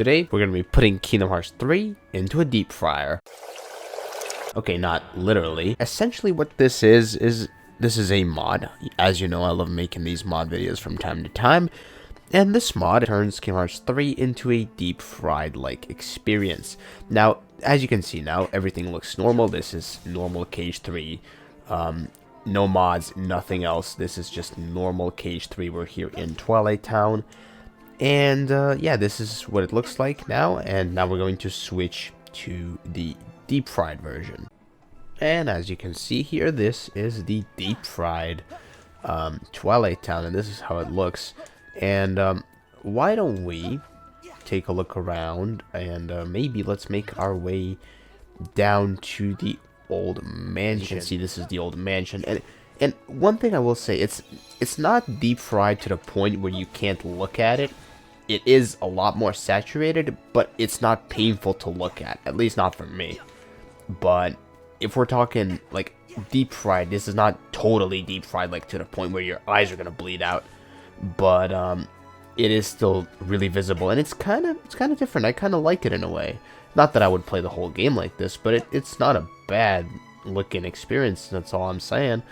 Today, we're going to be putting Kingdom Hearts 3 into a deep fryer. Okay, not literally. Essentially what this is this is a mod. As you know, I love making these mod videos from time to time. And this mod turns Kingdom Hearts 3 into a deep fried-like experience. Now, as you can see now, everything looks normal. This is normal Cage 3. No mods, nothing else. This is just normal Cage 3. We're here in Twilight Town. And yeah, this is what it looks like now. And now we're going to switch to the deep fried version. And as you can see here, this is the deep fried Twilight Town. And this is how it looks. And why don't we take a look around and maybe let's make our way down to the old mansion. See, this is the old mansion. And one thing I will say, it's not deep fried to the point where you can't look at it. It is a lot more saturated, but it's not painful to look at least not for me. But if we're talking like deep fried, this is not totally deep fried, like to the point where your eyes are gonna bleed out. But it is still really visible, and it's kind of different. I kind of like it in a way. Not that I would play the whole game like this, but it's not a bad looking experience. That's all I'm saying.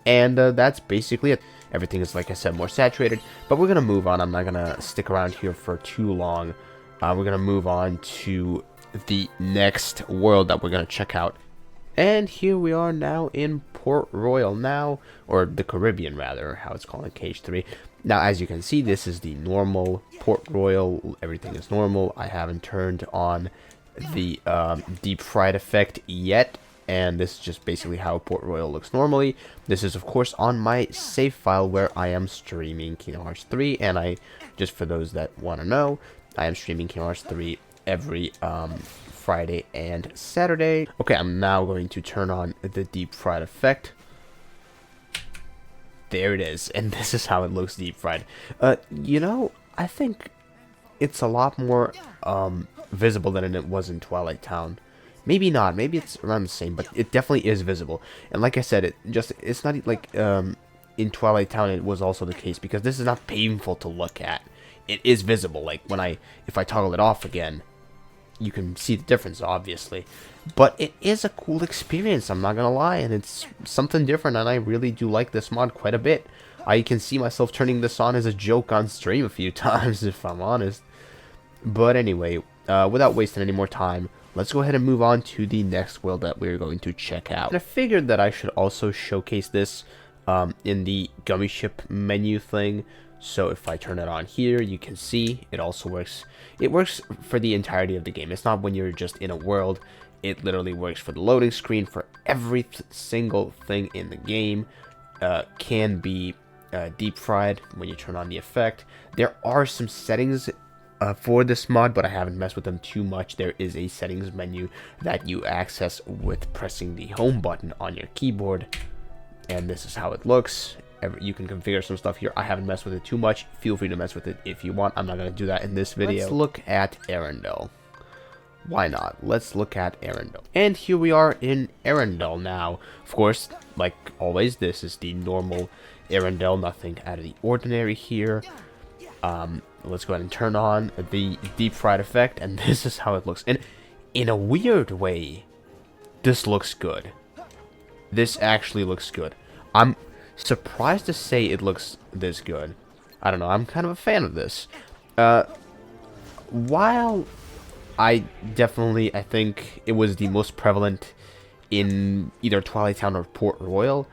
And that's basically it. Everything is, like I said, more saturated. But we're gonna move on. I'm not gonna stick around here for too long. We're gonna move on to the next world that we're gonna check out. And here we are now in Port Royal now, or the Caribbean rather, how it's called in Cage 3. Now, as you can see, this is the normal Port Royal. Everything is normal. I haven't turned on the deep fried effect yet, and this is just basically how Port Royal looks normally. This is, of course, on my save file where I am streaming Kingdom Hearts 3, and just for those that want to know, I am streaming Kingdom Hearts 3 every Friday and Saturday. Okay, I'm now going to turn on the deep fried effect. There it is, and this is how it looks deep fried. You know, I think it's a lot more visible than it was in Twilight Town. Maybe not, maybe it's around the same, but it definitely is visible. And like I said, it's not like in Twilight Town it was also the case, because this is not painful to look at. It is visible. Like if I toggle it off again, you can see the difference, obviously. But it is a cool experience, I'm not gonna lie, and it's something different, and I really do like this mod quite a bit. I can see myself turning this on as a joke on stream a few times, if I'm honest. But anyway, without wasting any more time, let's go ahead and move on to the next world that we're going to check out. And I figured that I should also showcase this in the Gummy Ship menu thing. So if I turn it on here, you can see it also works. It works for the entirety of the game. It's not when you're just in a world. It literally works for the loading screen, for every single thing in the game. Can be deep fried when you turn on the effect. There are some settings for this mod, but I haven't messed with them too much. There is a settings menu that you access with pressing the home button on your keyboard, and this is how it looks. You can configure some stuff here. I haven't messed with it too much. Feel free to mess with it if you want. I'm not going to do that in this video. Let's look at Arendelle. Why not? Let's look at Arendelle. And here we are in Arendelle now. Of course, like always, this is the normal Arendelle. Nothing out of the ordinary here. Let's go ahead and turn on the deep fried effect, and this is how it looks. And in a weird way, this looks good. This actually looks good. I'm surprised to say it looks this good. I don't know, I'm kind of a fan of this. While I think it was the most prevalent in either Twilight Town or Port Royal,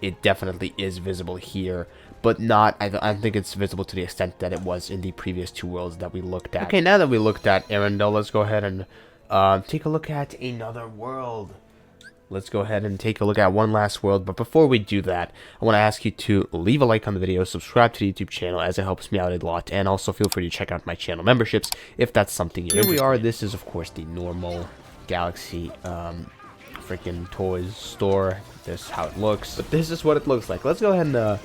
it definitely is visible here, but not, I don't think it's visible to the extent that it was in the previous two worlds that we looked at. Okay, now that we looked at Arendelle, let's go ahead and take a look at another world. Let's go ahead and take a look at one last world, but before we do that, I want to ask you to leave a like on the video, subscribe to the YouTube channel as it helps me out a lot, and also feel free to check out my channel memberships if that's something you're interested in. Here we are. This is, of course, the normal Galaxy freaking toys store. This is how it looks, but this is what it looks like. Let's go ahead and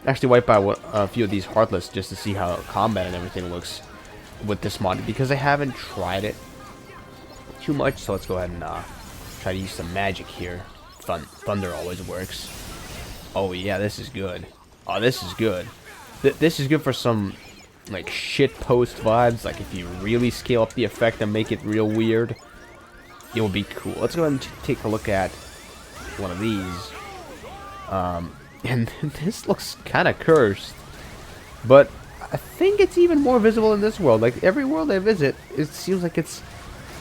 actually wipe out a few of these Heartless just to see how combat and everything looks with this mod, because I haven't tried it too much. So let's go ahead and try to use some magic here. Thunder always works. Oh yeah, this is good. Oh, this is good. This is good for some like shit post vibes. Like if you really scale up the effect and make it real weird, it will be cool. Let's go ahead and take a look at one of these. And this looks kind of cursed, but I think it's even more visible in this world. Like every world I visit, it seems like it's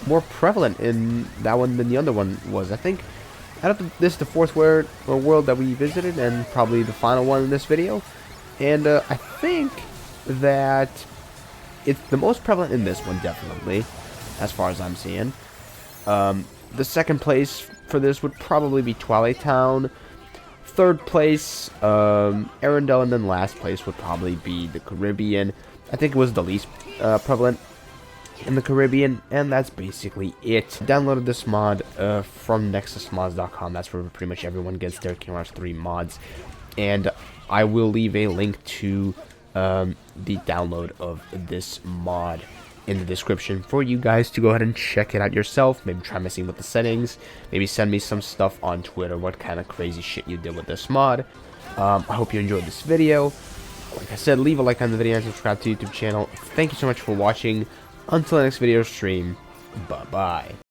more prevalent in that one than the other one was. I think out of this, the fourth world that we visited, and probably the final one in this video. And I think that it's the most prevalent in this one, definitely, as far as I'm seeing. The second place for this would probably be Twilight Town. Third place, Arendelle, and then last place would probably be the Caribbean. I think it was the least prevalent in the Caribbean, and that's basically it. Downloaded this mod from nexusmods.com. That's where pretty much everyone gets their Kingdom Hearts 3 mods, and I will leave a link to the download of this mod in the description for you guys to go ahead and check it out yourself. Maybe try messing with the settings. Maybe send me some stuff on Twitter, what kind of crazy shit you did with this mod. I hope you enjoyed this video. Like I said, leave a like on the video and subscribe to the YouTube channel. Thank you so much for watching. Until the next video stream, bye-bye.